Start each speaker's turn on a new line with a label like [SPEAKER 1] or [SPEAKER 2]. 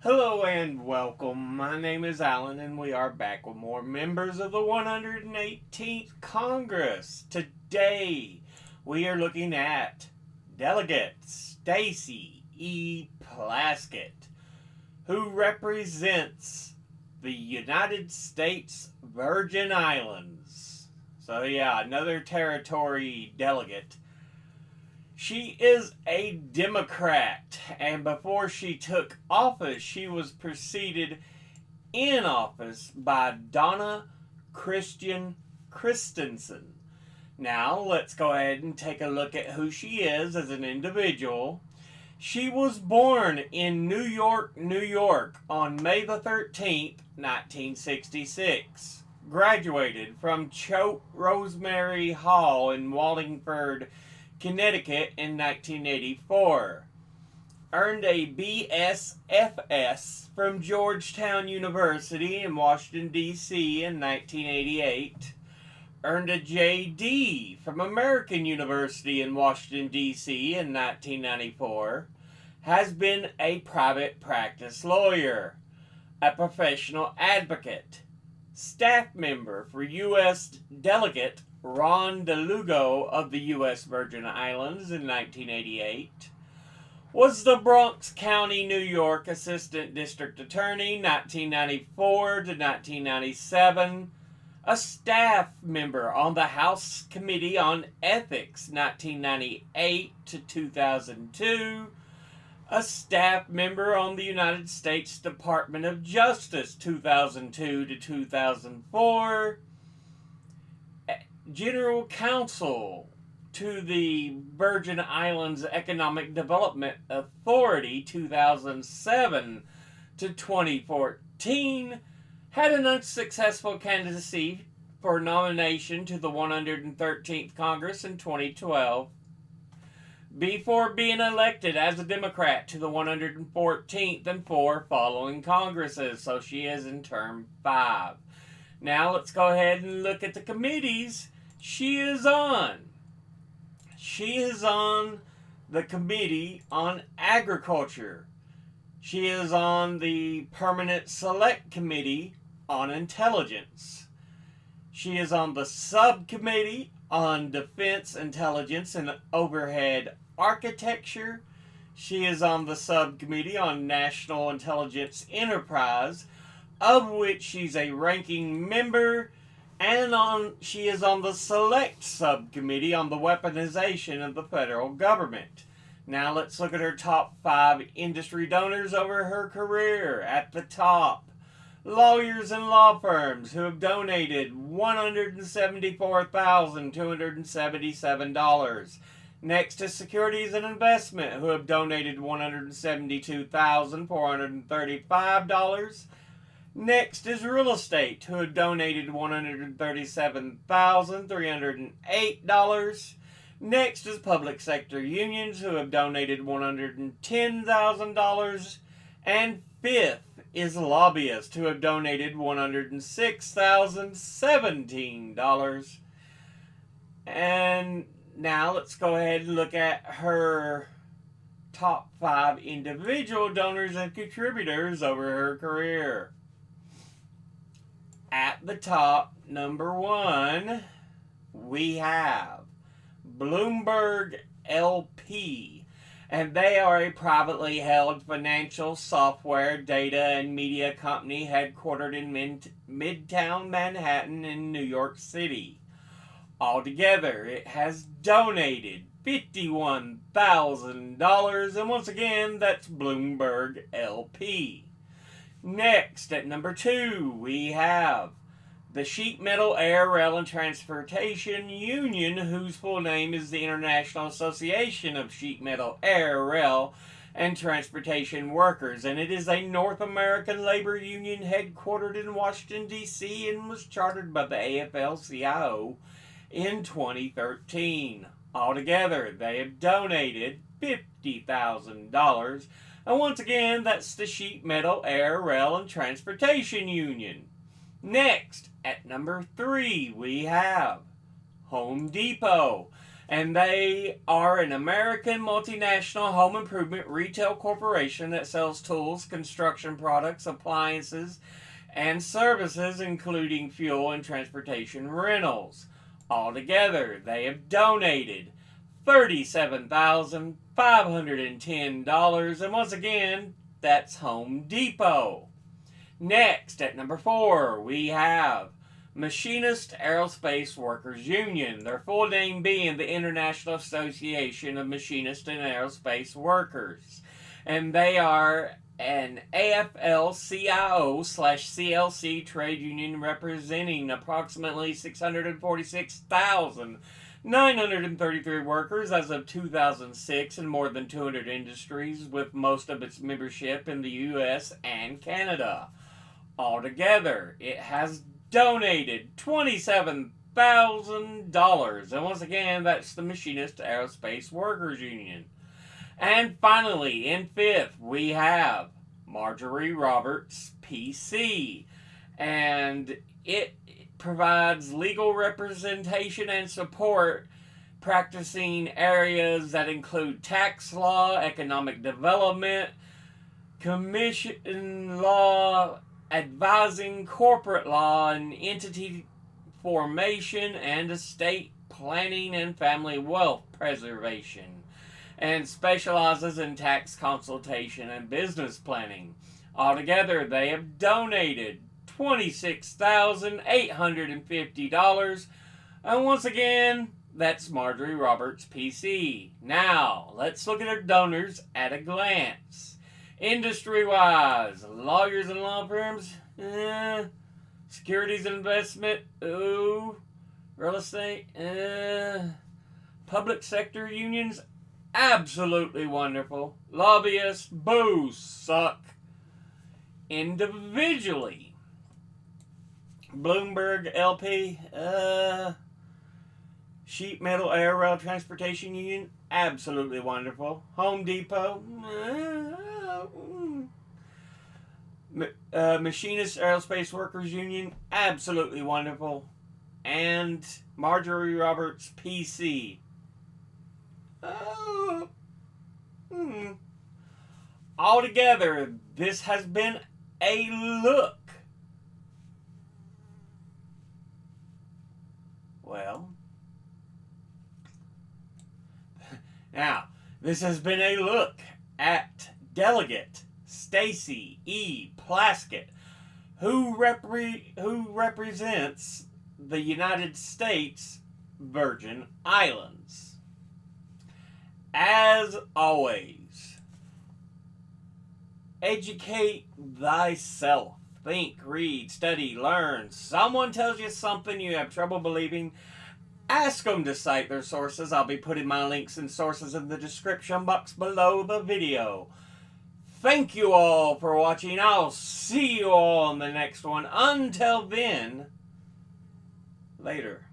[SPEAKER 1] Hello and welcome. My name is Alan, and we are back with more members of the 118th Congress. Today, we are looking at Delegate Stacey Plaskett, who represents the United States Virgin Islands. So, yeah, another territory delegate. She is a Democrat, and before she took office, she was preceded in office by Donna Christian-Christensen. Now, let's go ahead and take a look at who she is as an individual. She was born in New York, New York on May the 13th, 1966. Graduated from Choate Rosemary Hall in Wallingford, Connecticut in 1984. Earned a BSFS from Georgetown University in Washington, D.C. in 1988. Earned a JD from American University in Washington, D.C. in 1994. Has been a private practice lawyer, a professional advocate, staff member for U.S. Delegate Ron DeLugo of the U.S. Virgin Islands in 1988, was the Bronx County, New York Assistant District Attorney 1994 to 1997, a staff member on the House Committee on Ethics 1998 to 2002, a staff member on the United States Department of Justice 2002 to 2004, General Counsel to the Virgin Islands Economic Development Authority 2007 to 2014, had an unsuccessful candidacy for nomination to the 113th Congress in 2012, before being elected as a Democrat to the 114th and 4 following Congresses, so she is in term 5. Now let's go ahead and look at the committees she is on. She is on the Committee on Agriculture. She is on the Permanent Select Committee on Intelligence. She is on the Subcommittee on Defense Intelligence and Overhead Architecture. She is on the Subcommittee on National Intelligence Enterprise, of which she's a ranking member, and she is on the Select Subcommittee on the Weaponization of the Federal Government. Now let's look at her top 5 industry donors over her career. At the top, lawyers and law firms who have donated $174,277. Next is Securities and Investment, who have donated $172,435. Next is Real Estate, who have donated $137,308. Next is Public Sector Unions, who have donated $110,000. And fifth is Lobbyists, who have donated $106,017. And now let's go ahead and look at her top 5 individual donors and contributors over her career. At the top, number 1, we have Bloomberg LP, and they are a privately held financial software, data, and media company headquartered in Midtown Manhattan in New York City. Altogether, it has donated $51,000, and once again, that's Bloomberg LP. Next, at number 2, we have the Sheet Metal, Air, Rail, and Transportation Union, whose full name is the International Association of Sheet Metal, Air, Rail, and Transportation Workers, and it is a North American labor union headquartered in Washington, D.C., and was chartered by the AFL-CIO in 2013. Altogether, they have donated $50,000. And once again, that's the Sheet Metal, Air, Rail, and Transportation Union. Next, at number 3, we have Home Depot. And they are an American multinational home improvement retail corporation that sells tools, construction products, appliances, and services, including fuel and transportation rentals. Altogether, they have donated $37,510, and once again, that's Home Depot. Next, at number 4, we have Machinist Aerospace Workers Union, their full name being the International Association of Machinist and Aerospace Workers. And they are an AFL-CIO/CLC trade union representing approximately 646,933 workers as of 2006 in more than 200 industries, with most of its membership in the U.S. and Canada. Altogether, it has donated $27,000, and once again, that's the Machinist Aerospace Workers Union. And finally, in 5th, we have Marjorie Roberts, PC, and it provides legal representation and support practicing areas that include tax law, economic development, commission law, advising corporate law and entity formation, and estate planning and family wealth preservation, and specializes in tax consultation and business planning. Altogether, they have donated $26,850, and once again, that's Marjorie Roberts, PC. Now, let's look at our donors at a glance. Industry-wise, lawyers and law firms, securities and investment, real estate, public sector unions, absolutely wonderful. Lobbyists, boo, suck. Individually, Bloomberg LP, Sheet Metal Air Rail Transportation Union, absolutely wonderful. Home Depot, Machinist Aerospace Workers Union, absolutely wonderful. And Marjorie Roberts, PC. Altogether, this has been a look. Well, now, this has been a look at Delegate Stacey E. Plaskett, who represents the United States Virgin Islands. As always, educate thyself. Think, read, study, learn. Someone tells you something you have trouble believing, ask them to cite their sources. I'll be putting my links and sources in the description box below the video. Thank you all for watching. I'll see you all in the next one. Until then, later.